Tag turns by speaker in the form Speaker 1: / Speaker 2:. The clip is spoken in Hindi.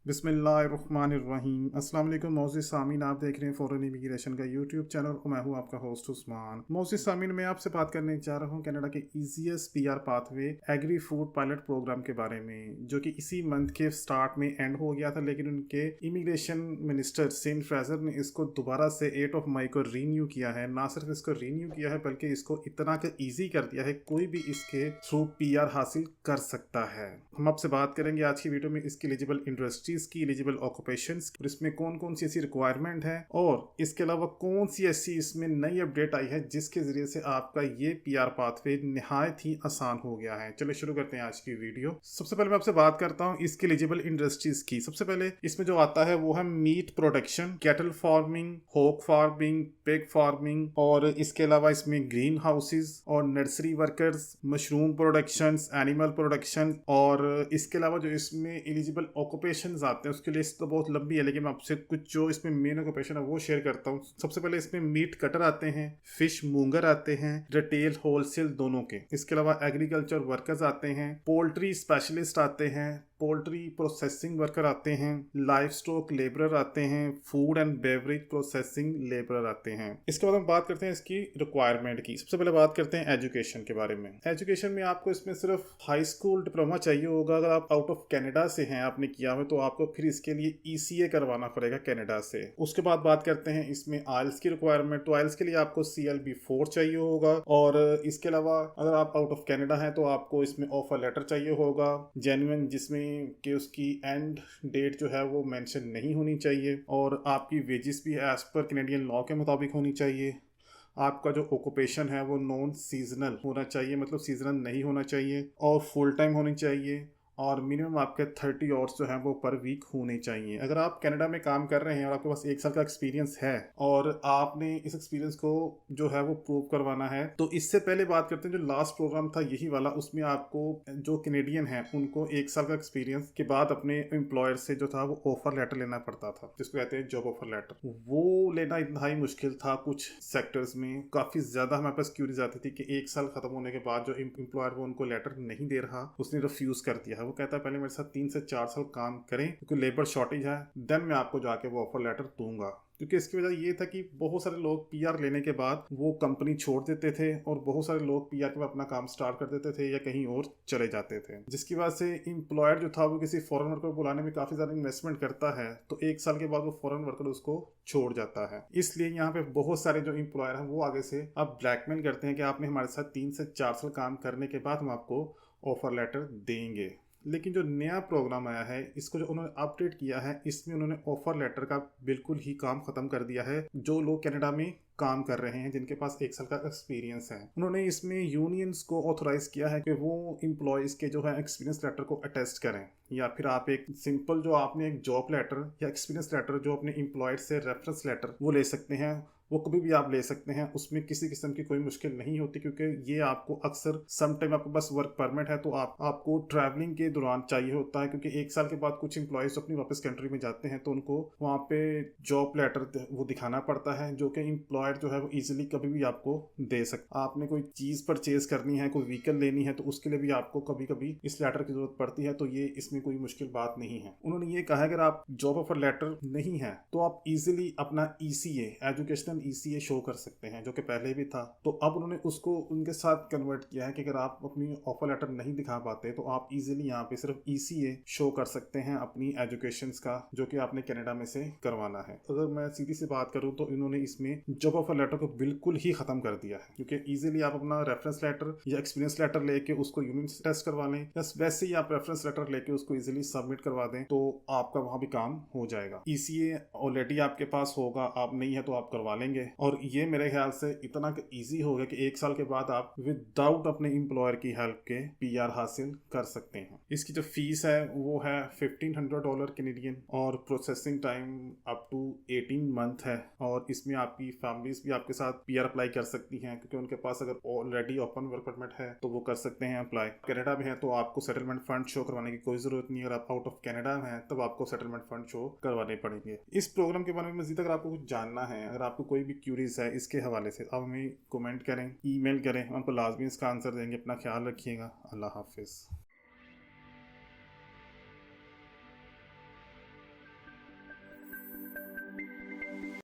Speaker 1: बिस्मिल्लाहिर्रहमानिर्रहीम। अस्सलाम वालेकुम मौज़ूद सामीन, आप देख रहे हैं फ़ॉरेन इमिग्रेशन का यूट्यूब चैनल और मैं हूं आपका होस्ट उस्मान। मौज़ूद सामीन, मैं आपसे बात करने जा रहा हूं कनाडा के easiest PR pathway agri food pilot program के बारे में, जो कि इसी मंथ के स्टार्ट में एंड हो गया था, लेकिन उनके इमिग्रेशन मिनिस्टर सेन फ्रेजर ने इसको दोबारा से 8 ऑफ मई को रीन्यू किया है। ना सिर्फ इसको रीन्यू किया है बल्कि इसको इतना ईजी कर दिया है, कोई भी इसके थ्रू पीआर हासिल कर सकता है। हम आपसे बात करेंगे आज की वीडियो में इसकी एलिजिबल इंडस्ट्रीज की, एलिजिबल ऑक्यूपेशंस और इसमें कौन कौन सी ऐसी रिक्वायरमेंट है और इसके अलावा कौन सी ऐसी इसमें नई अपडेट आई है जिसके जरिए से आपका ये पीआर पाथवे निहायत ही आसान हो गया है। चलिए शुरू करते हैं आज की वीडियो। सबसे पहले मैं आपसे बात करता हूँ इसकी एलिजिबल इंडस्ट्रीज की। सबसे पहले इसमें जो आता है वो है मीट प्रोडक्शन, कैटल फार्मिंग, होक फार्मिंग, पिग फार्मिंग और इसके अलावा इसमें ग्रीन हाउसेज और nursery workers, mushroom production, animal production और इसके अलावा जो इसमें एलिजिबल ऑक्यूपेशंस आते हैं उसकी लिस्ट तो बहुत लंबी है, लेकिन मैं आपसे कुछ जो इसमें मेन ऑक्यूपेशन है वो शेयर करता हूँ। सबसे पहले इसमें मीट कटर आते हैं, फिश मूंगर आते हैं, रिटेल होलसेल दोनों के। इसके अलावा एग्रीकल्चर वर्कर्स आते हैं, पोल्ट्री स्पेशलिस्ट आते हैं, पोल्ट्री प्रोसेसिंग वर्कर आते हैं, लाइव स्टॉक लेबरर आते हैं, food and beverage processing labourer आते हैं। इसके बाद हम बात करते हैं इसकी रिक्वायरमेंट की। सबसे पहले बात करते हैं एजुकेशन के बारे में। एजुकेशन में आपको इसमें सिर्फ हाई स्कूल डिप्लोमा चाहिए होगा। अगर आप आउट ऑफ कनाडा से हैं, आपने किया हो, तो आपको फिर इसके लिए ईसीए करवाना पड़ेगा कनाडा से। उसके बाद बात करते हैं इसमें आइल्स की रिक्वायरमेंट। तो आइल्स के लिए आपको CLB-4 चाहिए होगा और इसके अलावा अगर आप आउट ऑफ कनाडा हैं तो आपको इसमें ऑफर लेटर चाहिए होगा जेन्युइन, जिसमें कि उसकी एंड डेट जो है वो मेंशन नहीं होनी चाहिए और आपकी वेजेस भी एज पर कैनेडियन लॉ के मुताबिक होनी चाहिए। आपका जो ऑक्यूपेशन है वो नॉन सीजनल होना चाहिए, मतलब सीजनल नहीं होना चाहिए और फुल टाइम होनी चाहिए और मिनिमम आपके 30 आवर्स जो हैं वो पर वीक होने चाहिए। अगर आप कनाडा में काम कर रहे हैं और आपके पास 1 साल का एक्सपीरियंस है और आपने इस एक्सपीरियंस को जो है वो प्रूव करवाना है, तो इससे पहले बात करते हैं जो लास्ट प्रोग्राम था यही वाला, उसमें आपको जो कैनेडियन है उनको 1 साल का एक्सपीरियंस के बाद अपने एम्प्लॉयर से जो था वो ऑफर लेटर लेना पड़ता था, जिसको कहते हैं जॉब ऑफर लेटर। वो लेना इतना ही मुश्किल था। कुछ सेक्टर्स में काफी ज्यादा हमारे पास क्यूरीज आती थी कि 1 साल खत्म होने के बाद जो एम्प्लॉयर वो उनको लेटर नहीं दे रहा, उसने रिफ्यूज कर दिया है। वो कहता है पहले मेरे साथ 3 से 4 साल काम करें क्योंकि लेबर शॉर्टेज है, देन मैं आपको जाके वो ऑफर लेटर दूंगा। क्योंकि इसकी वजह ये था कि बहुत सारे लोग पीआर लेने के बाद वो कंपनी छोड़ देते थे और बहुत सारे लोग पीआर के बाद अपना काम स्टार्ट कर देते थे या कहीं और चले जाते थे, जिसकी वजह से एम्प्लॉयर जो था वो किसी फॉरेन वर्कर को बुलाने में काफी ज्यादा इन्वेस्टमेंट करता है, तो 1 साल के बाद वो फॉरेन वर्कर उसको छोड़ जाता है। इसलिए यहाँ पे बहुत सारे जो एम्प्लॉयर हैं वो आगे से अब ब्लैकमेल करते हैं कि आपने हमारे साथ 3 से 4 साल काम करने के बाद हम आपको ऑफर लेटर देंगे। लेकिन जो नया प्रोग्राम आया है, इसको जो उन्होंने अपडेट किया है, इसमें उन्होंने ऑफर लेटर का बिल्कुल ही काम खत्म कर दिया है। जो लोग कनाडा में काम कर रहे हैं जिनके पास 1 साल का एक्सपीरियंस है, उन्होंने इसमें यूनियंस को ऑथोराइज किया है कि वो एम्प्लॉयज के जो है एक्सपीरियंस लेटर को अटेस्ट करें, या फिर आप एक सिंपल जो आपने एक जॉब लेटर या एक्सपीरियंस लेटर जो अपने एम्प्लॉयर से रेफरेंस लेटर वो ले सकते हैं। वो कभी भी आप ले सकते हैं, उसमें किसी किस्म की कोई मुश्किल नहीं होती, क्योंकि ये आपको अक्सर समटाइम आपके पास वर्क परमिट है तो आपको ट्रैवलिंग के दौरान चाहिए होता है, क्योंकि 1 साल के बाद कुछ एम्प्लॉयज अपनी वापस कंट्री में जाते हैं तो उनको वहाँ पे जॉब लेटर वो दिखाना पड़ता है, जो कि एम्प्लॉयर जो है वो इजीली कभी भी आपको दे सकता। आपने कोई चीज परचेज करनी है, कोई व्हीकल लेनी है, तो उसके लिए भी आपको कभी कभी इस लेटर की जरूरत पड़ती है, तो ये इसमें कोई मुश्किल बात नहीं है। उन्होंने ये कहा है अगर आप जॉब ऑफर लेटर नहीं है तो आप इजीली अपना ECA एजुकेशनल ECA शो कर सकते हैं, जो कि पहले भी था। तो अब उन्होंने उसको उनके साथ कन्वर्ट किया है कि अगर आप अपनी ऑफर लेटर नहीं दिखा पाते तो आप इजीली यहाँ पे सिर्फ ECA शो कर सकते हैं अपनी एजुकेशन का, जो कि आपने कनाडा में से करवाना है। अगर मैं सीधी सी बात करूँ तो इन्होंने इसमें जॉब ऑफर लेटर को बिल्कुल ही खत्म कर दिया है, क्योंकि इजीली आप अपना रेफरेंस लेटर या एक्सपीरियंस लेटर लेके उसको यूनियन से टेस्ट करवा लें, या वैसे ही आप रेफरेंस लेटर लेके उसको इजीली सबमिट करवा दें तो आपका वहां भी काम हो जाएगा। ECA ऑलरेडी आपके पास होगा, आप नहीं है तो आप करवा लेंगे और ये मेरे ख्याल से इतना ईजी हो गया कि 1 साल के बाद आप विदाउट अपने एम्प्लॉयर की हेल्प के PR हासिल कर सकते हैं। इसकी जो फीस है वो है $1,500 कैनेडियन और processing time up to 18 month है, और इसमें आपकी फैमिलीज भी आपके साथ PR अप्लाई कर सकती हैं, क्योंकि उनके पास अगर ऑलरेडी ओपन वर्क परमिट है तो वो कर सकते हैं अप्लाई। कनाडा में है तो आपको सेटलमेंट फंड शो करवाने की कोई जरूरत नहीं है। अगर आप आउट ऑफ कनाडा में है तब आपको सेटलमेंट फंड शो करवाने पड़ेंगे। इस प्रोग्राम के बारे में मजीद अगर आपको कुछ जानना है, अगर आपको कोई भी क्यूरीज है इसके हवाले से, आप हमें कमेंट करें, ईमेल करें, हम आपको लाजमी इसका आंसर देंगे। अपना ख्याल रखिएगा। अल्लाह हाफिज।